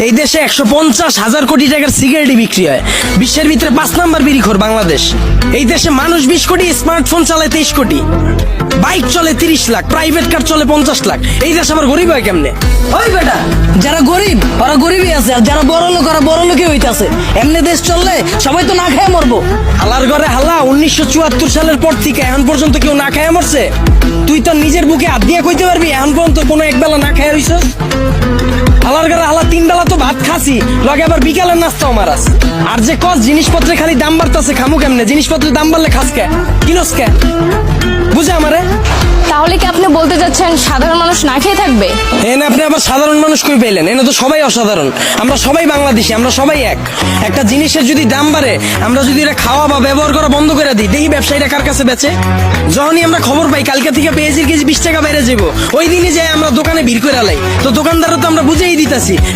এই দেশে 150,000 কোটি টাকার সিগারেটই বিক্রি হয়। বিশ্বের ভিতরে 5 নাম্বার বিড়িখোর বাংলাদেশ। এই দেশে মানুষ 20 কোটি, স্মার্টফোন চালায় 23 কোটি, বাইক চলে 30 লাখ, প্রাইভেট কার চলে 50 লাখ। এই দেশ আবার গরিব হয় কেমনে? ওই বেটা, যারা গরিব ওরা গরিবই আছে, আর যারা বড় লোক ওরা বড় লোকই হইতাছে। এমনি দেশ চললে সবাই তো না খেয়ে মরবো। হালার ঘরে হালা 1974 সালের পর থেকে এখন পর্যন্ত কেউ না খায় মরছে? তুই তো নিজের বুকে হাত দিয়ে কইতে পারবি এখন পর্যন্ত কোনো একবেলা না খায় রইছ? হালার ঘরে হালা 3 বেলা তো ভাত খাসি, লগে আবার বিকালের নাস্তাও মারাস। আর যে কস জিনিসপত্রে খালি দাম বাড়তাছে, খামু কেমনে? জিনিসপত্রের দাম বাড়লে খাস কে, কিনস কে? বুঝে আমারে? তাহলে কি আপনি বলতে যাচ্ছেন সাধারণ মানুষ না খেয়ে থাকবে? এনে আপনি আবার সাধারণ মানুষ কই পেলেন? এনে তো সবাই অসাধারণ, আমরা সবাই বাংলাদেশি, আমরা সবাই এক। একটা জিনিসের যদি দাম বাড়ে, আমরা যদি এটা খাওয়া বা ব্যবহার করা বন্ধ করে দিই, দেখি ব্যবসায়ীরা কার কাছে বেচে। যখনই আমরা খবর পাই কালকে থেকে পেঁয়াজের কেজি 20 টাকা বেড়ে যাবো, ওই দিনই যাই আমরা দোকানে ভিড় করে লাই, তো দোকানদারও তো আমরা বুঝেই দিতেছি